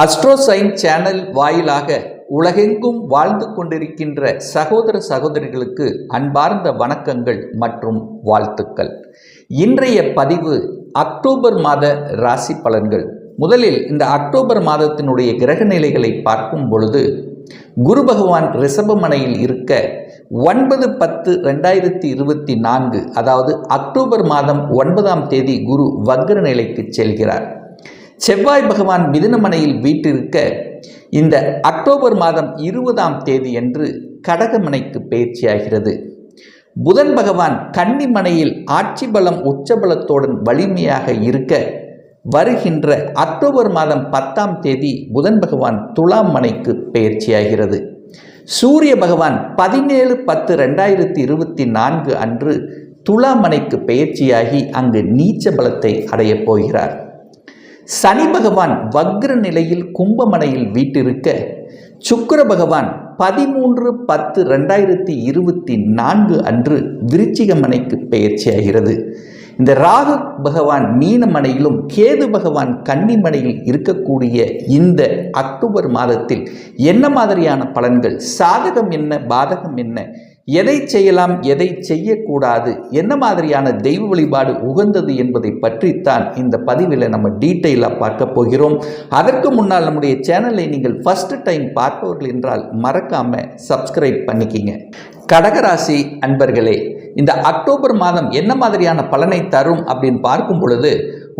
அஸ்ட்ரோசைன் channel வாயிலாக உலகெங்கும் வாழ்ந்து கொண்டிருக்கின்ற சகோதர சகோதரிகளுக்கு அன்பார்ந்த வணக்கங்கள் மற்றும் வாழ்த்துக்கள். இன்றைய பதிவு அக்டோபர் மாத ராசி பலன்கள். முதலில் இந்த அக்டோபர் மாதத்தினுடைய கிரக நிலைகளை பார்க்கும் பொழுது குரு பகவான் ரிஷபமனையில் இருக்க 9/10/2024 அதாவது அக்டோபர் மாதம் 9ஆம் தேதி குரு வக்ர நிலைக்கு செல்கிறார். செவ்வாய் பகவான் மிதுனமனையில் வீட்டிருக்க இந்த அக்டோபர் மாதம் 20ஆம் தேதி அன்று கடகமனைக்கு பயிற்சியாகிறது. புதன் பகவான் கன்னிமனையில் ஆட்சி பலம் உச்சபலத்துடன் வலிமையாக இருக்க வருகின்ற அக்டோபர் மாதம் 10ஆம் தேதி புதன் பகவான் துலாம் மனைக்கு பயிற்சியாகிறது. சூரிய பகவான் 17/10/2024 அன்று துலாம் மனைக்கு பயிற்சியாகி அங்கு நீச்ச பலத்தை அடையப் போகிறார். சனி பகவான் வக்ர நிலையில் கும்பமனையில் வீட்டிருக்க சுக்கிர பகவான் 13/10/2024 அன்று விருச்சிகமனைக்கு பயிற்சியாகிறது. இந்த ராகு பகவான் மீனமனையிலும் கேது பகவான் கன்னிமனையில் இருக்கக்கூடிய இந்த அக்டோபர் மாதத்தில் என்ன மாதிரியான பலன்கள், சாதகம் என்ன, பாதகம் என்ன, எதை செய்யலாம், எதை செய்யக்கூடாது, என்ன மாதிரியான தெய்வ வழிபாடு உகந்தது என்பதை பற்றித்தான் இந்த பதிவில் நம்ம டீட்டெயிலாக பார்க்க போகிறோம். அதற்கு முன்னால் நம்முடைய சேனலை நீங்கள் ஃபர்ஸ்ட் டைம் பார்ப்பவர்கள் என்றால் மறக்காம சப்ஸ்கிரைப் பண்ணிக்கிங்க. கடகராசி அன்பர்களே, இந்த அக்டோபர் மாதம் என்ன மாதிரியான பலனை தரும் அப்படின்னு பார்க்கும் பொழுது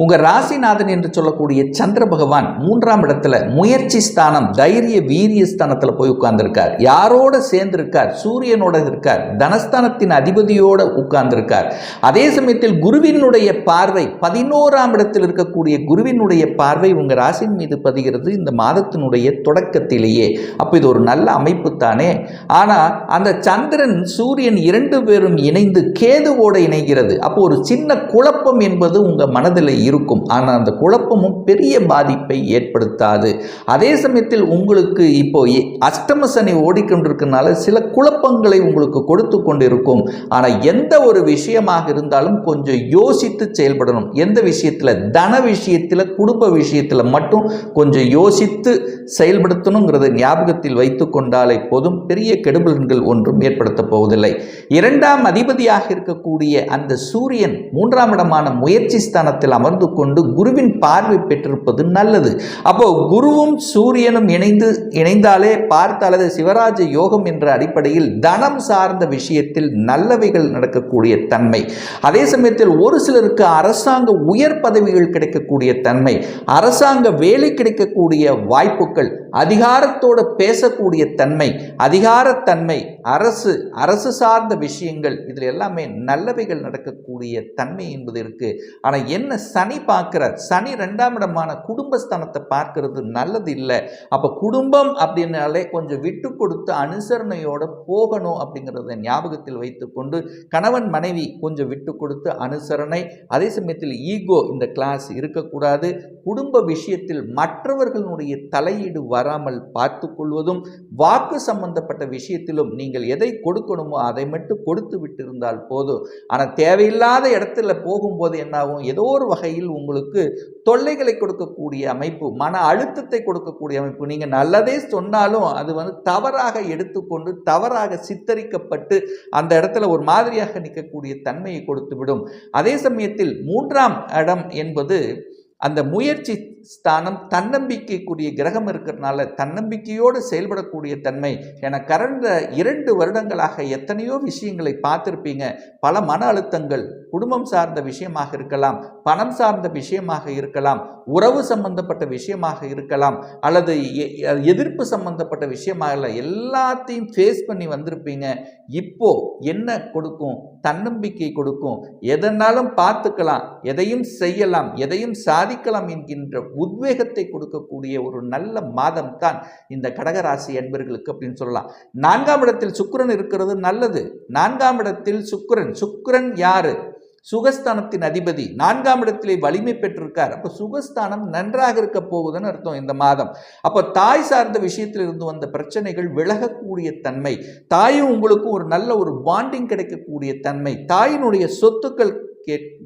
உங்கள் ராசிநாதன் என்று சொல்லக்கூடிய சந்திர பகவான் 3ஆம் இடத்துல முயற்சி ஸ்தானம், தைரிய வீரிய ஸ்தானத்தில் போய் உட்கார்ந்துருக்கார். யாரோட சேர்ந்திருக்கார்? சூரியனோட இருக்கார். தனஸ்தானத்தின் அதிபதியோடு உட்கார்ந்திருக்கார். அதே சமயத்தில் குருவினுடைய பார்வை 11ஆம் இடத்தில் இருக்கக்கூடிய குருவினுடைய பார்வை உங்கள் ராசியின் மீது பதிகிறது இந்த மாதத்தினுடைய தொடக்கத்திலேயே. அப்போ இது ஒரு நல்ல அமைப்பு தானே. ஆனால் அந்த சந்திரன் சூரியன் 2 பேரும் இணைந்து கேதுவோடு இணைகிறது. அப்போ ஒரு சின்ன குழப்பம் என்பது உங்கள் மனதில் இருக்கும். ஆனால் அந்த குழப்பமும் பெரிய பாதிப்பை ஏற்படுத்தாது. அதே சமயத்தில் உங்களுக்கு இப்போ அஷ்டம சனி ஓடிக்கொண்டிருக்கிறதுனால சில குழப்பங்களை உங்களுக்கு கொடுத்து கொண்டிருக்கும். ஆனால் எந்த ஒரு விஷயமாக இருந்தாலும் கொஞ்சம் யோசித்து செயல்படணும். எந்த விஷயத்தில்? தன விஷயத்தில், குடும்ப விஷயத்தில் மட்டும் கொஞ்சம் யோசித்து செயல்படுத்தணுங்கிறத ஞாபகத்தில் வைத்து கொண்டாலே போதும். பெரிய கெடுபலன்கள் ஒன்றும் ஏற்படுத்த போவதில்லை. 2ஆம் அதிபதியாக இருக்கக்கூடிய அந்த சூரியன் 3ஆம் இடமான முயற்சி ஸ்தானத்தில் அமர்ந்து கொண்டு குருவின் பார்வை பெற்றிருப்பது நல்லது. அப்போ குருவும் சூரியனும் இணைந்தாலே பார்த்தாலே சிவராஜ யோகம் என்ற அடிப்படையில் தனம் சார்ந்த விஷயத்தில் நல்லவைகள் நடக்கக்கூடிய தன்மை. அதே சமயத்தில் ஒரு சிலருக்கு அரசாங்க உயர் பதவிகள் கிடைக்கக்கூடிய தன்மை, அரசாங்க வேலை கிடைக்கக்கூடிய வாய்ப்புகள், அதிகாரத்தோடு பேசக்கூடிய தன்மை, அதிகாரத்தன்மை, அரசு சார்ந்த விஷயங்கள், இதில் எல்லாமே நல்லவைகள் நடக்கக்கூடிய தன்மை என்பது இருக்கு. ஆனால் என்ன சனி பார்க்கிறார்? சனி 2ஆம் இடமான குடும்பஸ்தானத்தை பார்க்கிறது நல்லது இல்லை. அப்போ குடும்பம் அப்படின்னாலே கொஞ்சம் விட்டு கொடுத்து அனுசரணையோட போகணும் அப்படிங்கிறத ஞாபகத்தில் வைத்துக்கொண்டு கணவன் மனைவி கொஞ்சம் விட்டு கொடுத்து அனுசரணை, அதே சமயத்தில் ஈகோ இந்த கிளாஸ் இருக்கக்கூடாது. குடும்ப விஷயத்தில் மற்றவர்களுடைய தலையீடு வராமல் பார்த்து கொள்வதும், வாக்கு சம்பந்தப்பட்ட விஷயத்திலும் நீங்கள் எதை கொடுக்கணுமோ அதை மட்டும் கொடுத்து விட்டு இருந்தால் போதும். ஆனால் தேவையில்லாத இடத்துல போகும்போது என்னாகும்? ஏதோ ஒரு வகையில் உங்களுக்கு தொல்லைகளை கொடுக்கக்கூடிய அமைப்பு, மன அழுத்தத்தை கொடுக்கக்கூடிய அமைப்பு. நீங்கள் நல்லதே சொன்னாலும் அது தவறாக எடுத்துக்கொண்டு தவறாக சித்தரிக்கப்பட்டு அந்த இடத்துல ஒரு மாதிரியாக நிற்கக்கூடிய தன்மையை கொடுத்துவிடும். அதே சமயத்தில் 3ஆம் இடம் என்பது அந்த முயற்சி ஸ்தானம், தன்னம்பிக்கைக்குரிய கிரகம் இருக்கிறதுனால தன்னம்பிக்கையோடு செயல்படக்கூடிய தன்மை. என கடந்த 2 வருடங்களாக எத்தனையோ விஷயங்களை பார்த்துருப்பீங்க. பல மன அழுத்தங்கள், குடும்பம் சார்ந்த விஷயமாக இருக்கலாம், பணம் சார்ந்த விஷயமாக இருக்கலாம், உறவு சம்பந்தப்பட்ட விஷயமாக இருக்கலாம், அல்லது எதிர்ப்பு சம்பந்தப்பட்ட விஷயமாக இல்லை, எல்லாத்தையும் ஃபேஸ் பண்ணி வந்திருப்பீங்க. இப்போ என்ன கொடுக்கும்? தன்னம்பிக்கை கொடுக்கும். எதனாலும் பார்த்துக்கலாம், எதையும் செய்யலாம், எதையும் சாதிக்கலாம் என்கின்ற உத்வேகத்தை கொடுக்கக்கூடிய ஒரு நல்ல மாதம் தான் இந்த கடகராசி அன்பர்களுக்கு அப்படின்னு சொல்லலாம். 4ஆம் இடத்தில் சுக்கிரன் இருக்கிறது நல்லது. 4ஆம் இடத்தில் சுக்கிரன் யாரு? சுகஸ்தானத்தின் அதிபதி. 4ஆம் இடத்திலே வலிமை பெற்றிருக்கார். அப்போ சுகஸ்தானம் நன்றாக இருக்க போகுதுன்னு அர்த்தம் இந்த மாதம். அப்போ தாய் சார்ந்த விஷயத்தில் இருந்து வந்த பிரச்சனைகள் விலகக்கூடிய தன்மை, தாயும் உங்களுக்கும் ஒரு நல்ல ஒரு பாண்டிங் கிடைக்கக்கூடிய தன்மை, தாயினுடைய சொத்துக்கள்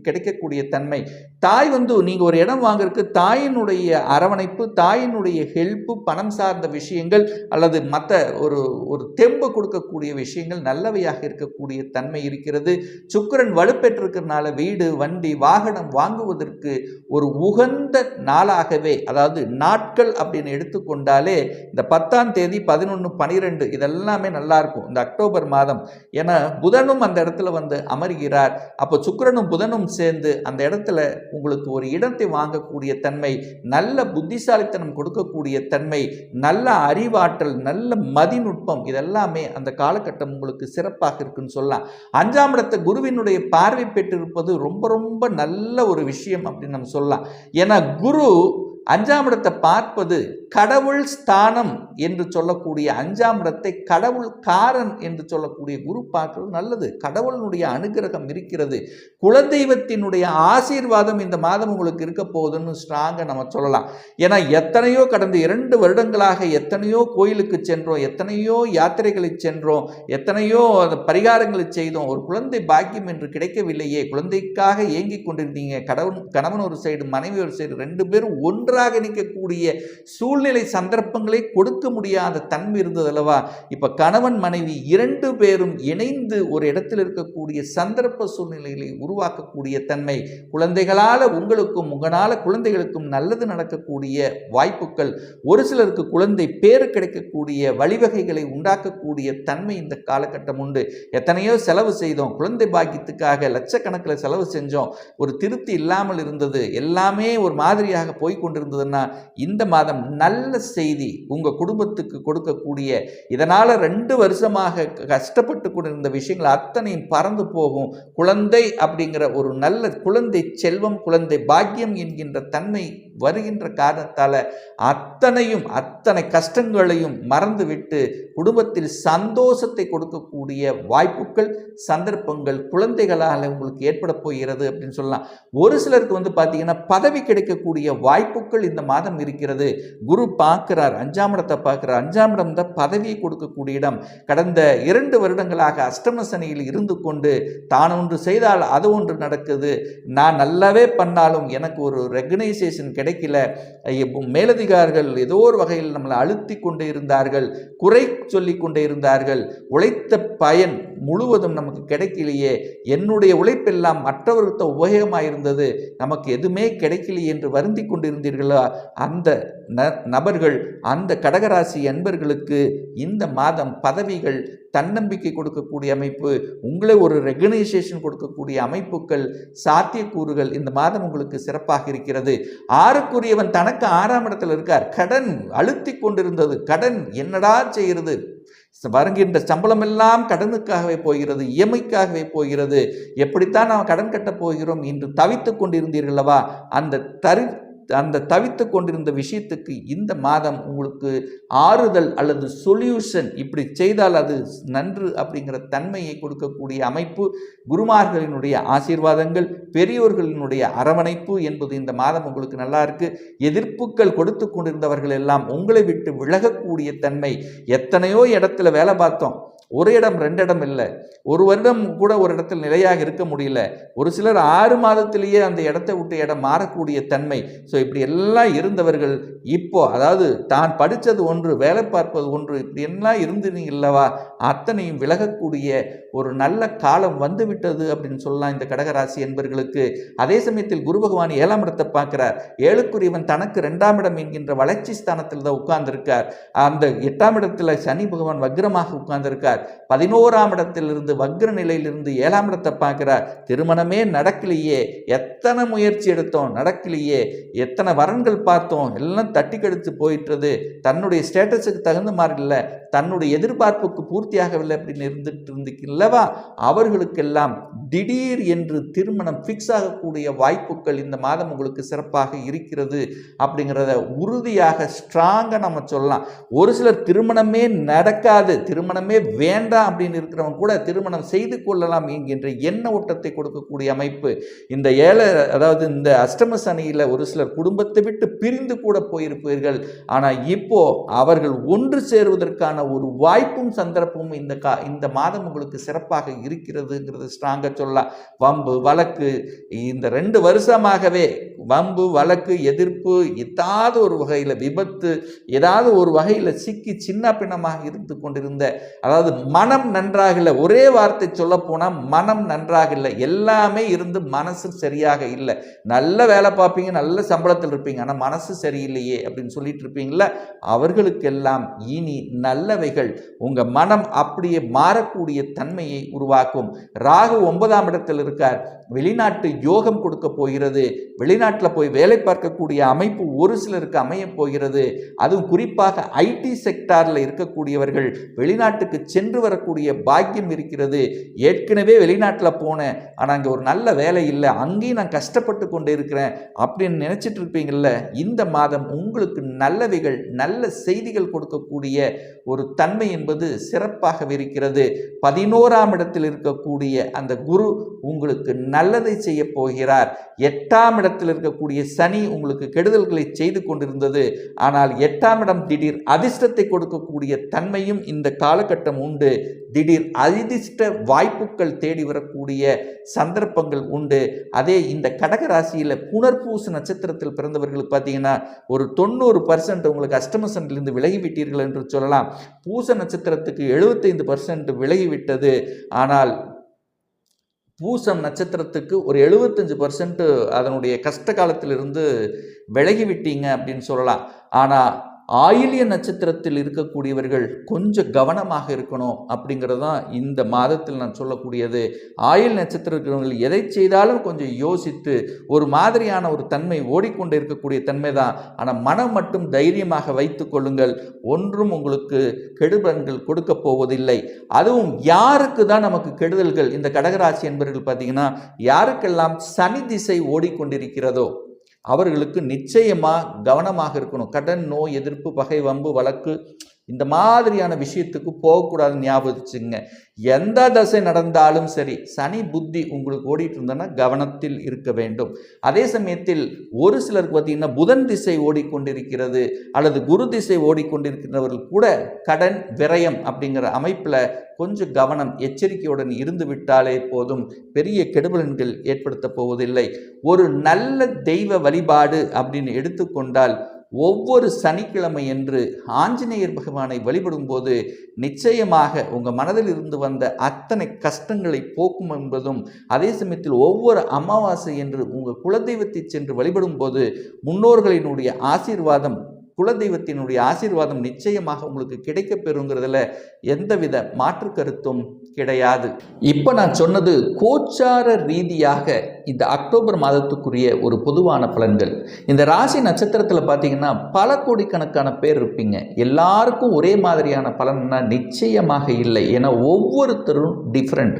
கிடைக்கக்கூடிய தன்மை. தாய் நீங்கள் ஒரு இடம் வாங்குறதுக்கு தாயினுடைய அரவணைப்பு, தாயினுடைய ஹெல்ப்பு, பணம் சார்ந்த விஷயங்கள் அல்லது மற்ற ஒரு தெம்பு கொடுக்கக்கூடிய விஷயங்கள் நல்லவையாக இருக்கக்கூடிய தன்மை இருக்கிறது. சுக்கிரன் வலுப்பெற்றிருக்கிறதுனால வீடு, வண்டி, வாகனம் வாங்குவதற்கு ஒரு உகந்த நாளாகவே, அதாவது நாட்கள் அப்படின்னு எடுத்துக்கொண்டாலே இந்த 10ஆம் தேதி, 11, 12 இதெல்லாமே நல்லா இருக்கும் இந்த அக்டோபர் மாதம். ஏன்னா புதனும் அந்த இடத்துல அமர்கிறார். அப்போ சுக்கிரனும் புதனும் சேர்ந்து அந்த இடத்துல உங்களுக்கு ஒரு இடத்தை வாங்கக்கூடிய தன்மை, நல்ல புத்திசாலித்தனம் கொடுக்கக்கூடிய தன்மை, நல்ல அறிவாற்றல், நல்ல மதிநுட்பம் இதெல்லாமே அந்த காலகட்டம் உங்களுக்கு சிறப்பாக இருக்குன்னு சொல்லலாம். 5ஆம் இடத்தை குருவினுடைய பார்வை பெற்றிருப்பது ரொம்ப ரொம்ப நல்ல ஒரு விஷயம் அப்படின்னு நம்ம சொல்லலாம். ஏன்னா குரு 5ஆம் இடத்தை பார்ப்பது கடவுள் ஸ்தானம் என்று சொல்லக்கூடிய 5ஆம் இடத்தை கடவுள் காரன் என்று சொல்லக்கூடிய குரு பார்க்கிறது நல்லது. கடவுளுடைய அனுகிரகம் இருக்கிறது. குலதெய்வத்தினுடைய ஆசீர்வாதம் இந்த மாதம் உங்களுக்கு இருக்க போகுதுன்னு ஸ்ட்ராங்காக நம்ம சொல்லலாம். ஏன்னா எத்தனையோ கடந்த 2 வருடங்களாக எத்தனையோ கோயிலுக்கு சென்றோம், எத்தனையோ யாத்திரைகளை சென்றோம், எத்தனையோ பரிகாரங்களை செய்தோம். ஒரு குழந்தை பாக்கியம் என்று கிடைக்கவில்லையே, குழந்தைக்காக ஏங்கிக் கொண்டிருந்தீங்க. கணவன் ஒரு சைடு, மனைவி ஒரு சைடு, 2 பேரும் ஒன்றாக நிற்கக்கூடிய சூழ்நிலை சந்தர்ப்பங்களை கொடுக்க முடியாத தன்மை இருந்தது அல்லவா? இப்ப கணவன் மனைவி 2 பேரும் இணைந்து ஒரு இடத்தில் இருக்கக்கூடிய சந்தர்ப்ப சூழ்நிலைகளை உருவாக்கக்கூடிய தன்மை, குழந்தைகளால உங்களுக்கும் உங்களால குழந்தைகளுக்கும் நல்லது நடக்கக்கூடிய வாய்ப்புகள், ஒரு சிலருக்கு குழந்தை பேரு கிடைக்கக்கூடிய வழிவகைகளை உண்டாக்கக்கூடிய தன்மை இந்த காலகட்டம் உண்டு. எத்தனையோ செலவு செய்தோம், குழந்தை பாக்கியத்துக்காக லட்சக்கணக்கில் செலவு செஞ்சோம், ஒரு திருப்தி இல்லாமல் இருந்தது, எல்லாமே ஒரு மாதிரியாக போய்கொண்டிருந்ததுன்னா இந்த மாதம் நல்ல செய்தி உங்க குடும்பத்துக்கு கொடுக்கக்கூடிய, இதனால 2 வருஷமாக கஷ்டப்பட்டு கொண்டிருந்த விஷயங்கள் அத்தனையும் பறந்து போகும். குழந்தை அப்படிங்கிற ஒரு நல்ல குழந்தை செல்வம், குழந்தை பாக்கியம் என்கின்ற தன்மை வருகின்ற காரணத்தால அத்தனை கஷ்டங்களையும் மறந்துவிட்டு குடும்பத்தில் சந்தோஷத்தை கொடுக்கக்கூடிய வாய்ப்புகள், சந்தர்ப்பங்கள் குழந்தைகளால் உங்களுக்கு ஏற்பட போகிறது அப்படின்னு சொல்லலாம். ஒரு சிலருக்கு பார்த்தீங்கன்னா பதவி கிடைக்கக்கூடிய வாய்ப்புகள் இந்த மாதம் இருக்கிறது. குரு பார்க்கிறார், 5ஆம் இடத்தை பார்க்கிறார். 5ஆம் இடம் தான் பதவியை கொடுக்கக்கூடிய இடம். கடந்த 2 வருடங்களாக அஷ்டம சனியில் இருந்து கொண்டு தான் ஒன்று செய்தால் அது ஒன்று நடக்குது, நான் நல்லாவே பண்ணாலும் எனக்கு ஒரு ரெகனைசேஷன் கிடைக்கல, மேலதிகாரிகள் ஏதோ ஒரு வகையில் நம்மளை அழுத்தி கொண்டே இருந்தார்கள், குறை சொல்லிக் கொண்டே இருந்தார்கள், உழைத்த பயன் முழுவதும் நமக்கு கிடைக்கலையே, என்னுடைய உழைப்பெல்லாம் மற்றவர்களுக்கு உபயோகமாக இருந்தது, நமக்கு எதுவுமே கிடைக்கலையே என்று வருந்தி கொண்டிருந்தீர்களா? அந்த நபர்கள், அந்த கடகராசி அன்பர்களுக்கு இந்த மாதம் பதவிகள், தன்னம்பிக்கை கொடுக்கக்கூடிய அமைப்பு, உங்களை ஒரு ரெகனைசேஷன் கொடுக்கக்கூடிய அமைப்புகள், சாத்தியக்கூறுகள் இந்த மாதம் உங்களுக்கு சிறப்பாக இருக்கிறது. 6க்குரியவன் தனக்கு 6ஆம் இடத்தில் இருக்கார். கடன் அழுத்தி கொண்டிருந்தது, கடன் என்னடா செய்கிறது, வருகின்ற சம்பளம் எல்லாம் கடனுக்காகவே போகிறது, இஎம்ஐக்காகவே போகிறது, எப்படித்தான் நாம் கடன் கட்டப் போகிறோம் என்று தவித்து கொண்டிருந்தீர்களவா? அந்த தவித்து கொண்டிருந்த விஷயத்துக்கு இந்த மாதம் உங்களுக்கு ஆறுதல் அல்லது சொல்யூஷன், இப்படி செய்தால் அது நன்று அப்படிங்கிற தன்மையை கொடுக்கக்கூடிய அமைப்பு, குருமார்களினுடைய ஆசீர்வாதங்கள், பெரியோர்களினுடைய அரவணைப்பு என்பது இந்த மாதம் உங்களுக்கு நல்லா இருக்கு. எதிர்ப்புகள் கொடுத்து கொண்டிருந்தவர்கள் எல்லாம் உங்களை விட்டு விலகக்கூடிய தன்மை. எத்தனையோ இடத்துல வேலை பார்த்தோம், ஒரு இடம் 2 இடம் இல்லை, ஒரு வருடம் கூட ஒரு இடத்தில் நிலையாக இருக்க முடியல. ஒரு சிலர் 6 மாதத்திலேயே அந்த இடத்தை விட்டு இடம் மாறக்கூடிய தன்மை. ஸோ இப்படி எல்லாம் இருந்தவர்கள் இப்போ, அதாவது தான் படித்தது ஒன்று, வேலை பார்ப்பது ஒன்று, இப்படி எல்லாம் இருந்தீங்க இல்லவா, அத்தனையும் விலகக்கூடிய ஒரு நல்ல காலம் வந்துவிட்டது அப்படின்னு சொல்லலாம் இந்த கடகராசி என்பர்களுக்கு. அதே சமயத்தில் குரு பகவான் 7ஆம் இடத்தை பார்க்கிறார். 7க்குரியவன் தனக்கு 2ஆம் இடம் என்கின்ற வளர்ச்சி ஸ்தானத்தில் தான் உட்கார்ந்திருக்கார். அந்த 8ஆம் இடத்துல சனி பகவான் வக்ரமாக உட்கார்ந்திருக்கார். 11ஆம் இடத்திலிருந்து வக்ர நிலையிலிருந்து 7ஆம் இடத்தை பார்க்கிறார். திருமணமே நடக்கலையே, எத்தனை முயற்சி எடுத்தோம் நடக்கலையே, எத்தனை வரன்கள் பார்த்தோம் எல்லாம் தட்டி கழித்து போயிட்டது, தன்னுடைய ஸ்டேட்டஸுக்கு தகுந்த மாதிரி இல்லை, தன்னுடைய எதிர்பார்ப்புக்கு பூர்த்தியாகவில்லை அப்படின்னு இருந்துட்டு இருந்துக்கில்லவா, அவர்களுக்கெல்லாம் திடீர் என்று திருமணம் ஃபிக்ஸ் ஆகக்கூடிய வாய்ப்புகள் இந்த மாதம் உங்களுக்கு சிறப்பாக இருக்கிறது அப்படிங்கிறத உறுதியாக ஸ்ட்ராங்காக நம்ம சொல்லலாம். ஒரு சிலர் திருமணமே நடக்காது, திருமணமே வேண்டாம் அப்படின்னு இருக்கிறவங்க கூட திருமணம் செய்து கொள்ளலாம் என்கின்ற எண்ண ஓட்டத்தை கொடுக்கக்கூடிய அமைப்பு. இந்த அதாவது இந்த அஷ்டம சனியில் ஒரு சிலர் குடும்பத்தை விட்டு பிரிந்து கூட போயிருப்பீர்கள். ஆனால் இப்போ அவர்கள் ஒன்று சேருவதற்கான ஒரு வாய்ப்பும் சந்தர்ப்பமும் இந்த மாதம் உங்களுக்கு சிறப்பாக இருக்கிறதுங்கிறது ஸ்ட்ராங்காக சொல்லலாம். வம்பு வழக்கு இந்த 2 வருஷமாகவே வம்பு வழக்கு எதிர்ப்பு ஏதாவது ஒரு வகையில் விபத்து ஏதாவது ஒரு வகையில் சிக்கி சின்ன பின்னமாக இருந்து கொண்டிருந்த, அதாவது மனம் நன்றாக இல்லை, ஒரே வார்த்தை சொல்ல போனால் மனம் நன்றாக இல்லை, எல்லாமே இருந்து மனசு சரியாக இல்லை. நல்ல வேலை பார்ப்பீங்க, நல்ல சம்பளத்தில் இருப்பீங்க, ஆனால் மனசு சரியில்லையே அப்படின்னு சொல்லிட்டு இருப்பீங்களா, அவர்களுக்கெல்லாம் இனி நல்லவைகள் உங்கள் மனம் அப்படியே மாறக்கூடிய தன்மையை உருவாக்கும். ராகு 9ஆம் இடத்தில் இருக்கார். வெளிநாட்டு யோகம் கொடுக்க போகிறது. வெளிநாட்டில் போய் வேலை பார்க்கக்கூடிய அமைப்பு ஒரு சிலருக்கு அமைய போகிறது. அதுவும் குறிப்பாக ஐடி செக்டாரில் இருக்கக்கூடியவர்கள் வெளிநாட்டுக்கு சென்று வரக்கூடிய பாக்கியம் இருக்கிறது. ஏற்கனவே வெளிநாட்டில் போனேன், ஆனால் அங்கே ஒரு நல்ல வேலை இல்லை, அங்கேயும் நான் கஷ்டப்பட்டு கொண்டு இருக்கிறேன் அப்படின்னு நினைச்சிட்டு இருப்பீங்கள்ல, இந்த மாதம் உங்களுக்கு நல்லவைகள் நல்ல செய்திகள் கொடுக்கக்கூடிய ஒரு தன்மை என்பது சிறப்பாக இருக்கிறது. 11ஆம் இடத்தில் இருக்கக்கூடிய அந்த குரு உங்களுக்கு நல்லதை செய்ய போகிறார். 8ஆம் இடத்தில் இருக்கக்கூடிய சனி உங்களுக்கு கெடுதல்களை செய்து கொண்டிருந்தது. ஆனால் 8ஆம் இடம் திடீர் அதிர்ஷ்டத்தை கொடுக்கக்கூடிய தன்மையும் இந்த காலகட்டம் உண்டு. திடீர் அதிர்ஷ்ட வாய்ப்புகள் தேடி வரக்கூடிய சந்தர்ப்பங்கள் உண்டு. அதே இந்த கடகராசியில் புனர்பூச நட்சத்திரத்தில் பிறந்தவர்களுக்கு பார்த்தீங்கன்னா ஒரு 90% உங்களுக்கு அஷ்டம சனியிலிருந்து விலகிவிட்டீர்கள் என்று சொல்லலாம். பூச நட்சத்திரத்துக்கு 75% விலகிவிட்டது. ஆனால் பூசம் நட்சத்திரத்துக்கு ஒரு 75% அதனுடைய கஷ்ட காலத்திலிருந்து விலகிவிட்டீங்க அப்படின்னு சொல்லலாம். ஆனால் ஆயில்ய நட்சத்திரத்தில் இருக்கக்கூடியவர்கள் கொஞ்சம் கவனமாக இருக்கணும் அப்படிங்கிறது தான் இந்த மாதத்தில் நான் சொல்லக்கூடியது. ஆயில் நட்சத்திரம் இருக்கிறவர்கள் எதை செய்தாலும் கொஞ்சம் யோசித்து ஒரு மாதிரியான ஒரு தன்மை ஓடிக்கொண்டு இருக்கக்கூடிய தன்மை தான். ஆனால் மனம் மட்டும் தைரியமாக வைத்து கொள்ளுங்கள். ஒன்றும் உங்களுக்கு கெடுபலன்கள் கொடுக்க போவதில்லை. அதுவும் யாருக்கு தான் நமக்கு கெடுதல்கள், இந்த கடகராசி என்பவர்கள் பார்த்தீங்கன்னா யாருக்கெல்லாம் சனி திசை ஓடிக்கொண்டிருக்கிறதோ அவர்களுக்கு நிச்சயமாக கவனமாக இருக்கணும். கடன், நோய், எதிர்ப்பு, பகை, வம்பு, வழக்கு இந்த மாதிரியான விஷயத்துக்கு போகக்கூடாதுன்னு ஞாபகம் வச்சுங்க. எந்த தசை நடந்தாலும் சரி சனி புத்தி உங்களுக்கு ஓடிட்டு இருந்தோன்னா கவனத்தில் இருக்க வேண்டும். அதே சமயத்தில் ஒரு சிலருக்கு பார்த்தீங்கன்னா புதன் திசை ஓடிக்கொண்டிருக்கிறது அல்லது குரு திசை ஓடிக்கொண்டிருக்கிறவர்கள் கூட கடன் விரயம் அப்படிங்கிற அமைப்பில் கொஞ்சம் கவனம் எச்சரிக்கையுடன் இருந்து விட்டாலே போதும். பெரிய கெடுபலன்கள் ஏற்படுத்த போவதில்லை. ஒரு நல்ல தெய்வ வழிபாடு அப்படின்னு எடுத்துக்கொண்டால் ஒவ்வொரு சனிக்கிழமை என்று ஆஞ்சநேயர் பகவானை வழிபடும் போது நிச்சயமாக உங்கள் மனதில் இருந்து வந்த அத்தனை கஷ்டங்களை போக்கும் என்பதும், அதே சமயத்தில் ஒவ்வொரு அமாவாசை என்று உங்கள் குலதெய்வத்தை சென்று வழிபடும் போது முன்னோர்களினுடைய ஆசீர்வாதம், குலதெய்வத்தினுடைய ஆசீர்வாதம் நிச்சயமாக உங்களுக்கு கிடைக்க பெறுங்கிறதுல எந்தவித மாற்று கருத்தும் கிடையாது. இப்போ நான் சொன்னது கோச்சார ரீதியாக இந்த அக்டோபர் மாதத்துக்குரிய ஒரு பொதுவான பலன்கள். இந்த ராசி நட்சத்திரத்தில் பார்த்தீங்கன்னா பல கோடிக்கணக்கான பேர் இருப்பீங்க. எல்லாருக்கும் ஒரே மாதிரியான பலன்னா நிச்சயமாக இல்லை. ஏன்னா ஒவ்வொருத்தரும் டிஃப்ரெண்ட்.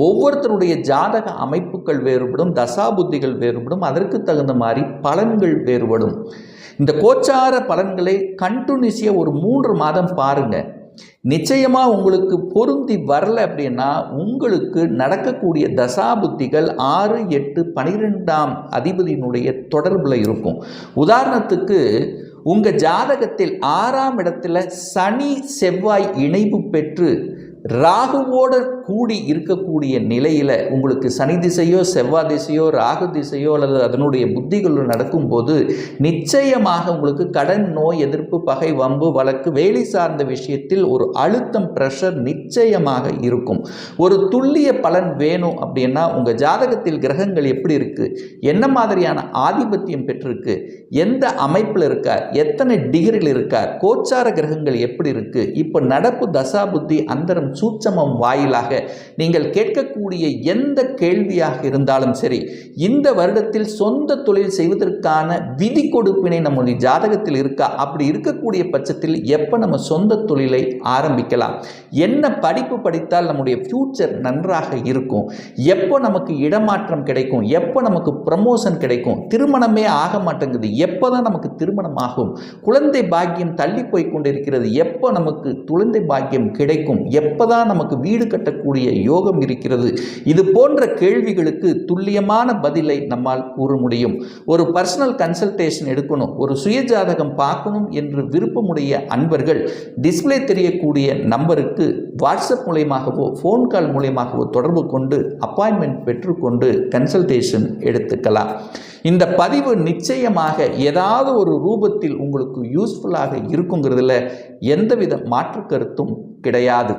ஒவ்வொருத்தருடைய ஜாதக அமைப்புகள் வேறுபடும், தசாபுத்திகள் வேறுபடும், அதற்கு தகுந்த மாதிரி பலன்கள் வேறுபடும். இந்த கோச்சார பலன்களை கண்டினியூஸியாக ஒரு 3 மாதம் பாருங்கள். நிச்சயமாக உங்களுக்கு பொருந்தி வரல அப்படின்னா உங்களுக்கு நடக்கக்கூடிய தசாபுத்திகள் 6, 8, 12ஆம் அதிபதியினுடைய தொடர்பில் இருக்கும். உதாரணத்துக்கு உங்கள் ஜாதகத்தில் 6ஆம் இடத்துல சனி செவ்வாய் இணைவு பெற்று ராகுவோடு கூடி இருக்கக்கூடிய நிலையில் உங்களுக்கு சனி திசையோ செவ்வாய் திசையோ ராகு திசையோ அல்லது அதனுடைய புத்திகள் நடக்கும்போது நிச்சயமாக உங்களுக்கு கடன், நோய், எதிர்ப்பு, பகை, வம்பு, வழக்கு, வேலை சார்ந்த விஷயத்தில் ஒரு அழுத்தம், ப்ரெஷர் நிச்சயமாக இருக்கும். ஒரு துல்லிய பலன் வேணும் அப்படின்னா உங்கள் ஜாதகத்தில் கிரகங்கள் எப்படி இருக்குது, என்ன மாதிரியான ஆதிபத்தியம் பெற்றிருக்கு, எந்த அமைப்பில் இருக்கார், எத்தனை டிகிரியில் இருக்கார், கோச்சார கிரகங்கள் எப்படி இருக்குது, இப்போ நடப்பு தசாபுத்தி அந்தரம் சூட்சமம் வாயிலாக நீங்கள் கேட்கக்கூடிய எந்த கேள்வியாக இருந்தாலும் சரி, இந்த வருடத்தில் சொந்த தொழில் செய்வதற்கான விதி கொடுப்பினை நம்முடைய ஜாதகத்தில் இருக்கா, அப்படி இருக்கக்கூடிய பட்சத்தில் எப்போ நம்ம சொந்த தொழிலை ஆரம்பிக்கலாம், என்ன படிப்பு படித்தால் நம்முடைய ஃபியூச்சர் நன்றாக இருக்கும், எப்போ நமக்கு இடமாற்றம் கிடைக்கும், எப்போ நமக்கு ப்ரமோஷன் கிடைக்கும், திருமணமே ஆக மாட்டேங்குது, எப்போ தான் நமக்கு திருமணம் ஆகும், குழந்தை பாக்கியம் தள்ளி போய் கொண்டிருக்கிறது, எப்போ நமக்கு குழந்தை பாக்கியம் கிடைக்கும், எப்போ எப்போதான் நமக்கு வீடு கட்டக்கூடிய யோகம் இருக்கிறது? இது போன்ற கேள்விகளுக்கு துல்லியமான பதிலை நம்மால் கூற முடியும். ஒரு பர்சனல் கன்சல்டேஷன் எடுக்கணும், ஒரு சுயஜாதகம் பார்க்கணும் என்று விருப்பமுடைய அன்பர்கள் டிஸ்பிளே தெரியக்கூடிய நம்பருக்கு வாட்ஸ்அப் மூலமாகவோ ஃபோன் கால் மூலமாகவோ தொடர்பு கொண்டு அப்பாயின்மெண்ட் பெற்றுக்கொண்டு கன்சல்டேஷன் எடுத்துக்கலாம். இந்த பதிவு நிச்சயமாக ஏதாவது ஒரு ரூபத்தில் உங்களுக்கு யூஸ்ஃபுல்லாக இருக்குங்கிறதுல எந்தவித மாற்று கருத்தும் கிடையாது.